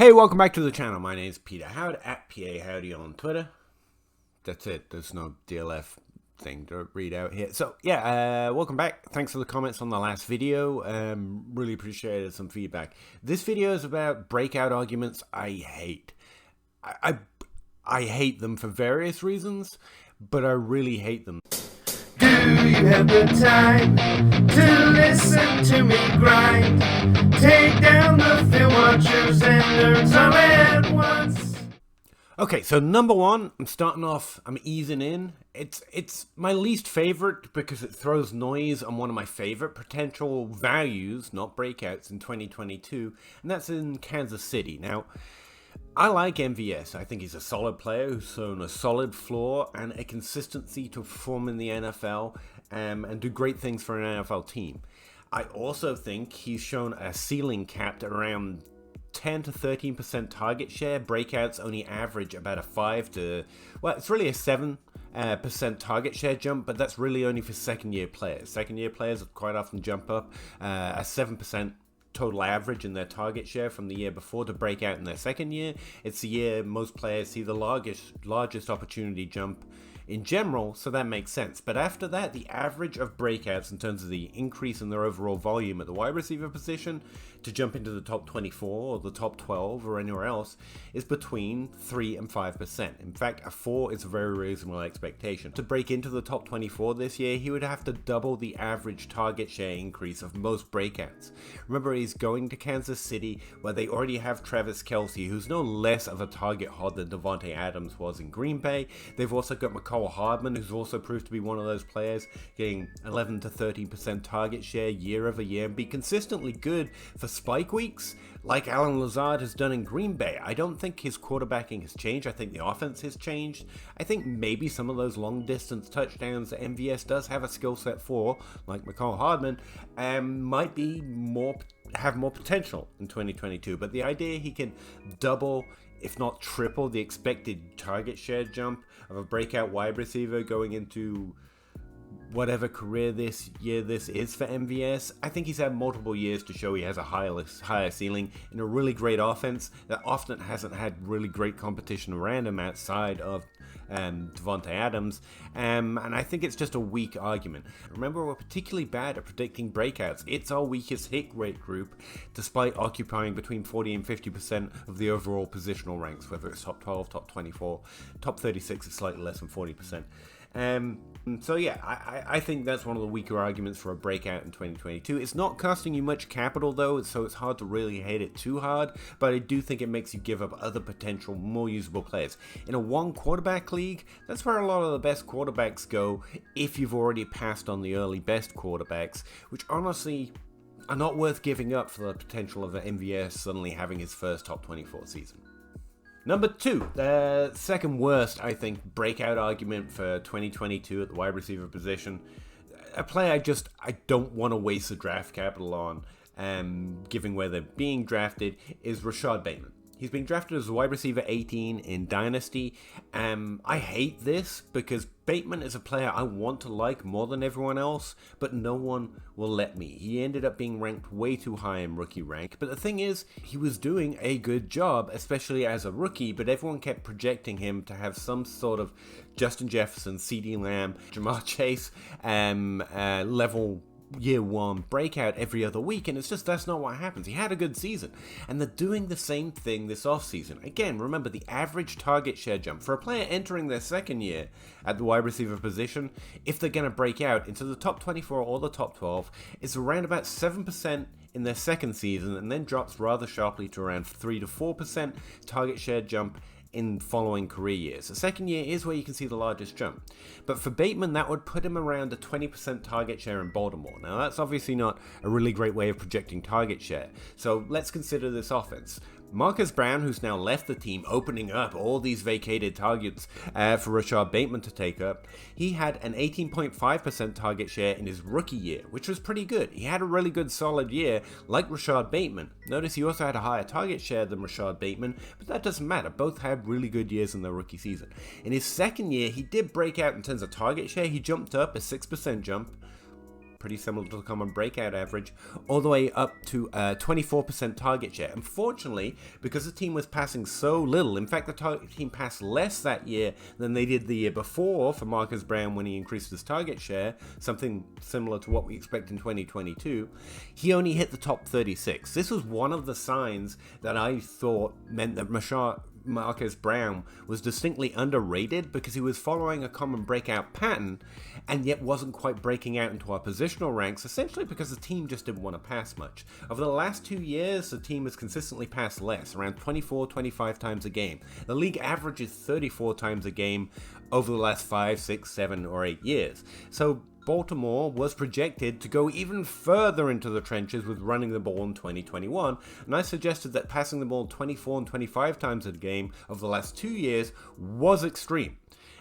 Hey, welcome back to the channel. My name is Peter Howard at Pahowdy on Twitter. That's it. There's no DLF thing to read out here. So yeah, welcome back. Thanks for the comments on the last video. Really appreciated some feedback. This video is about breakout arguments I hate. I hate them for various reasons, but I really hate them. Do you have the time to listen to me grind? Take down the film watchers and nerds all at once. Okay, so number one, I'm easing in. It's my least favorite because it throws noise on one of my favorite potential values, not breakouts, in 2022, and that's in Kansas City. Now, I like MVS. I think he's a solid player who's shown a solid floor and a consistency to perform in the NFL and do great things for an NFL team. I also think he's shown a ceiling capped around 10 to 13% target share. Breakouts only average about a 5 to, well, it's really a 7% target share jump, but that's really only for second year players. Second year players quite often jump up a 7% total average in their target share from the year before to break out in their second year. It's the year most players see the largest opportunity jump in general, so that makes sense. But after that, the average of breakouts in terms of the increase in their overall volume at the wide receiver position to jump into the top 24 or the top 12 or anywhere else is between 3 and 5%. In fact, a 4 is a very reasonable expectation. To break into the top 24 this year, he would have to double the average target share increase of most breakouts. Remember, he's going to Kansas City, where they already have Travis Kelce, who's no less of a target hog than Davante Adams was in Green Bay. They've also got Hardman, who's also proved to be one of those players, getting 11 to 13% target share year over year and be consistently good for spike weeks, like Alan Lazard has done in Green Bay. I don't think his quarterbacking has changed. I think the offense has changed. I think maybe some of those long distance touchdowns that MVS does have a skill set for, like McCall Hardman, might be have more potential in 2022. But the idea he can double, if not triple, the expected target share jump of a breakout wide receiver going into whatever career this is for MVS, I think he's had multiple years to show he has a higher ceiling in a really great offense that often hasn't had really great competition around him outside of Davante Adams, and I think it's just a weak argument. Remember, we're particularly bad at predicting breakouts. It's our weakest hit rate group, despite occupying between 40 and 50% of the overall positional ranks, whether it's top 12, top 24, top 36 is slightly less than 40%. So yeah, I think that's one of the weaker arguments for a breakout in 2022. It's not costing you much capital though, so it's hard to really hate it too hard, but I do think it makes you give up other potential more usable players. In a one quarterback league, that's where a lot of the best quarterbacks go if you've already passed on the early best quarterbacks, which honestly are not worth giving up for the potential of an MVS suddenly having his first top 24 season. Number two, the second worst, I think, breakout argument for 2022 at the wide receiver position. A player I don't want to waste the draft capital on, given where they're being drafted, is Rashad Bateman. He's been drafted as a wide receiver 18 in Dynasty. I hate this because Bateman is a player I want to like more than everyone else, but no one will let me. He ended up being ranked way too high in rookie rank, but the thing is, he was doing a good job, especially as a rookie, but everyone kept projecting him to have some sort of Justin Jefferson, CeeDee Lamb, Jamar Chase level year one breakout every other week, and it's just that's not what happens. He had a good season, and they're doing the same thing this offseason. Again, remember the average target share jump for a player entering their second year at the wide receiver position, if they're going to break out into the top 24 or the top 12, is around about 7% in their second season, and then drops rather sharply to around 3 to 4% target share jump in following career years. The second year is where you can see the largest jump. But for Bateman, that would put him around a 20% target share in Baltimore. Now, that's obviously not a really great way of projecting target share. So let's consider this offense. Marcus Brown, who's now left the team, opening up all these vacated targets for Rashad Bateman to take up. He had an 18.5% target share in his rookie year, which was pretty good. He had a really good solid year, like Rashad Bateman. Notice he also had a higher target share than Rashad Bateman, but that doesn't matter. Both had really good years in their rookie season. In his second year, he did break out in terms of target share. He jumped up a 6% jump, pretty similar to the common breakout average, all the way up to 24% target share. Unfortunately, because the team was passing so little, in fact, the team passed less that year than they did the year before for Marcus Brown when he increased his target share, something similar to what we expect in 2022, he only hit the top 36. This was one of the signs that I thought meant that Marcus Brown was distinctly underrated because he was following a common breakout pattern and yet wasn't quite breaking out into our positional ranks, essentially because the team just didn't want to pass much. Over the last 2 years, the team has consistently passed less, around 24, 25 times a game. The league average is 34 times a game over the last 5, 6, 7, or 8 years. So Baltimore was projected to go even further into the trenches with running the ball in 2021, and I suggested that passing the ball 24 and 25 times a game over the last 2 years was extreme.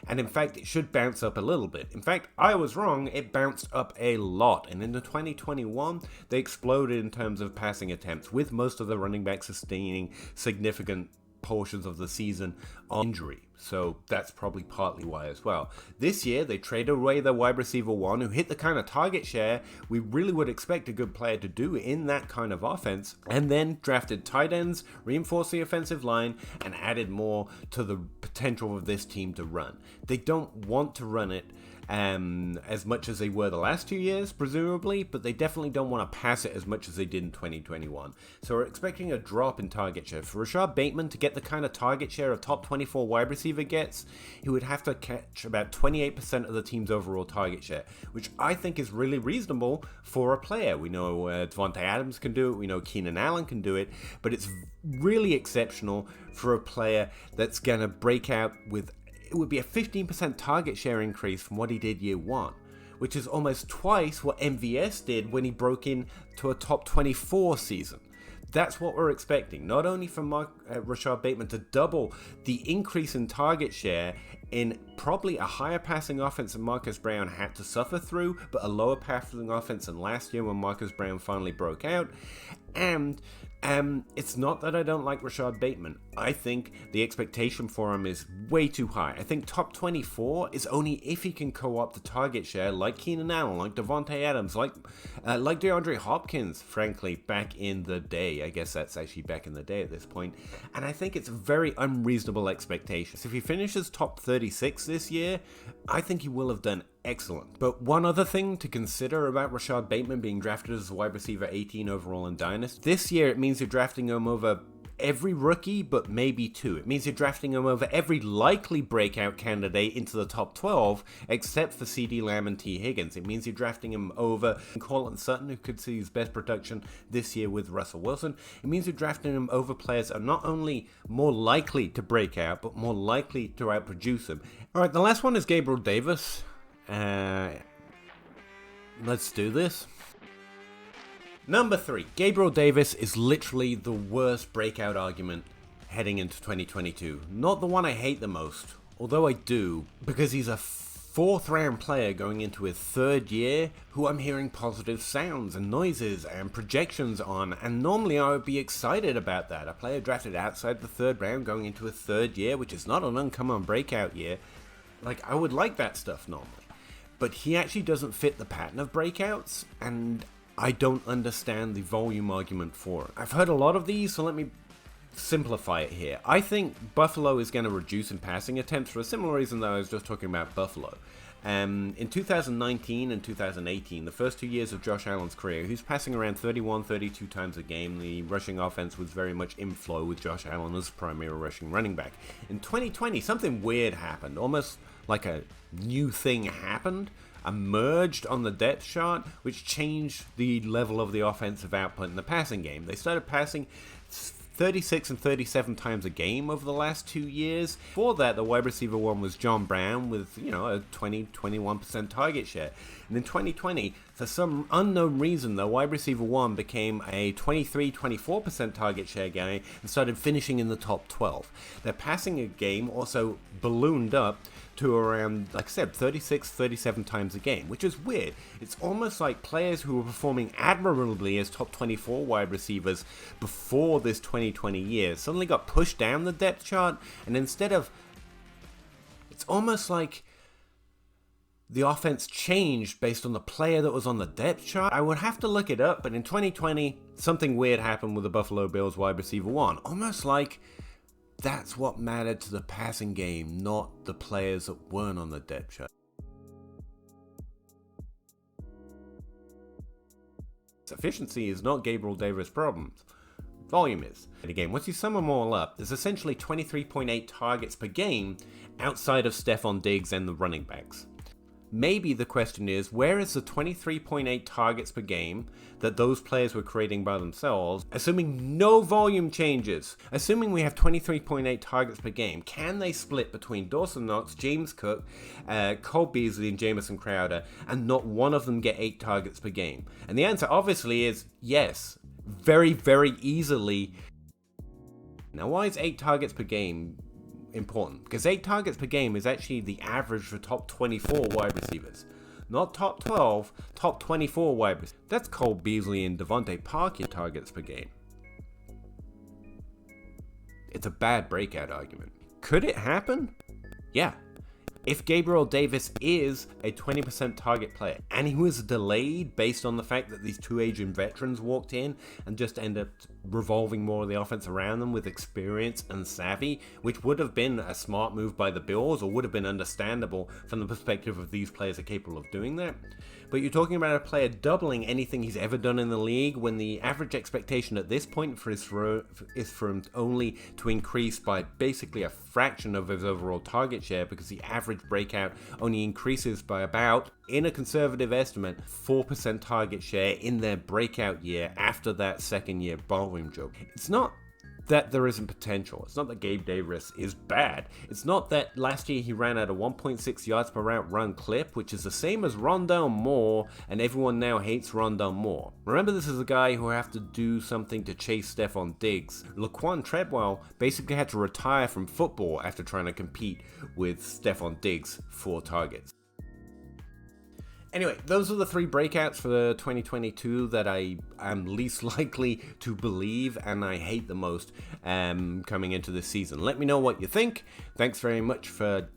And in fact, it should bounce up a little bit. In fact, I was wrong, it bounced up a lot. And into 2021, they exploded in terms of passing attempts, with most of the running backs sustaining significant portions of the season on injury. So that's probably partly why as well. This year, they traded away their wide receiver one, who hit the kind of target share we really would expect a good player to do in that kind of offense, and then drafted tight ends, reinforced the offensive line, and added more to the potential of this team to run. They don't want to run it as much as they were the last 2 years, presumably, but they definitely don't want to pass it as much as they did in 2021. So we're expecting a drop in target share. For Rashad Bateman to get the kind of target share a top 24 wide receiver gets, he would have to catch about 28% of the team's overall target share, which I think is really reasonable for a player. We know Davante Adams can do it, we know Keenan Allen can do it, but it's really exceptional for a player that's going to break out with, it would be a 15% target share increase from what he did year one, which is almost twice what MVS did when he broke in to a top 24 season. That's what we're expecting, not only from Rashad Bateman to double the increase in target share in probably a higher passing offense than Marcus Brown had to suffer through, but a lower passing offense than last year when Marcus Brown finally broke out. And it's not that I don't like Rashad Bateman. I think the expectation for him is way too high. I think top 24 is only if he can co-opt the target share like Keenan Allen, like Davante Adams, like DeAndre Hopkins, frankly, back in the day. I guess that's actually back in the day at this point. And I think it's a very unreasonable expectation. So if he finishes top 36 this year, I think he will have done excellent. But one other thing to consider about Rashad Bateman being drafted as a wide receiver 18 overall in Dynasty, this year it means you're drafting him over every rookie, but maybe two. It means you're drafting him over every likely breakout candidate into the top 12, except for CeeDee Lamb and T. Higgins. It means you're drafting him over Cortland Sutton, who could see his best production this year with Russell Wilson. It means you're drafting him over players that are not only more likely to break out, but more likely to outproduce him. All right, the last one is Gabriel Davis. Let's do this. Number 3, Gabriel Davis is literally the worst breakout argument heading into 2022. Not the one I hate the most, although I do, because he's a 4th round player going into his 3rd year who I'm hearing positive sounds and noises and projections on, and normally I would be excited about that. A player drafted outside the 3rd round going into his 3rd year, which is not an uncommon breakout year, like I would like that stuff normally. But he actually doesn't fit the pattern of breakouts, and I don't understand the volume argument for it. I've heard a lot of these, so let me simplify it here. I think Buffalo is going to reduce in passing attempts for a similar reason that I was just talking about Buffalo. In 2019 and 2018, the first 2 years of Josh Allen's career, he was passing around 31, 32 times a game. The rushing offense was very much in flow with Josh Allen as primary rushing running back. In 2020, something weird happened, almost like a new thing happened, emerged on the depth chart, which changed the level of the offensive output in the passing game. They started passing 36 and 37 times a game over the last 2 years. Before that, the wide receiver one was John Brown with, a 20-21% target share. And in 2020, for some unknown reason, the wide receiver one became a 23-24% target share guy and started finishing in the top 12. Their passing game also ballooned up to around, like I said, 36, 37 times a game, which is weird. It's almost like players who were performing admirably as top 24 wide receivers before this 2020 year suddenly got pushed down the depth chart, and instead of, it's almost like the offense changed based on the player that was on the depth chart. I would have to look it up, but in 2020, something weird happened with the Buffalo Bills wide receiver 1. Almost like that's what mattered to the passing game, not the players that weren't on the depth chart. Efficiency is not Gabriel Davis' problem. Volume is. And again, once you sum them all up, there's essentially 23.8 targets per game outside of Stephon Diggs and the running backs. Maybe the question is, where is the 23.8 targets per game that those players were creating by themselves, assuming no volume changes? Assuming we have 23.8 targets per game, can they split between Dawson Knox, James Cook, Cole Beasley, and Jamison Crowder, and not one of them get 8 targets per game? And the answer obviously is yes, very, very easily. Now, why is 8 targets per game important? Because 8 targets per game is actually the average for top 24 wide receivers. Not top 12, top 24 wide receivers. That's Cole Beasley and Devontae Parker targets per game. It's a bad breakout argument. Could it happen? Yeah. If Gabriel Davis is a 20% target player, and he was delayed based on the fact that these 2 aging veterans walked in and just ended up revolving more of the offense around them with experience and savvy, which would have been a smart move by the Bills, or would have been understandable from the perspective of these players are capable of doing that. But you're talking about a player doubling anything he's ever done in the league, when the average expectation at this point is for him only to increase by basically a fraction of his overall target share, because the average breakout only increases by about, in a conservative estimate, 4% target share in their breakout year after that second year volume jump. It's not that there isn't potential. It's not that Gabe Davis is bad. It's not that last year he ran at a 1.6 yards per route run clip, which is the same as Rondale Moore, and everyone now hates Rondale Moore. Remember, this is a guy who have to do something to chase Stephon Diggs. Laquan Treadwell basically had to retire from football after trying to compete with Stephon Diggs for targets. Anyway, those are the 3 breakouts for the 2022 that I am least likely to believe and I hate the most coming into this season. Let me know what you think. Thanks very much for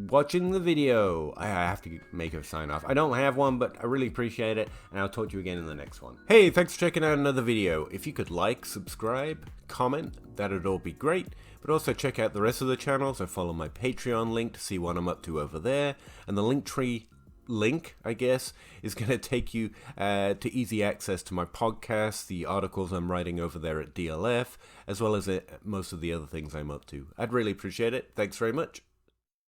watching the video. I have to make a sign off. I don't have one, but I really appreciate it, and I'll talk to you again in the next one. Hey, thanks for checking out another video. If you could like, subscribe, comment, that'd all be great. But also check out the rest of the channels. So follow my Patreon link to see what I'm up to over there, and the Linktree link, I guess, is going to take you to easy access to my podcast, the articles I'm writing over there at DLF, as well as most of the other things I'm up to. I'd really appreciate it. Thanks very much.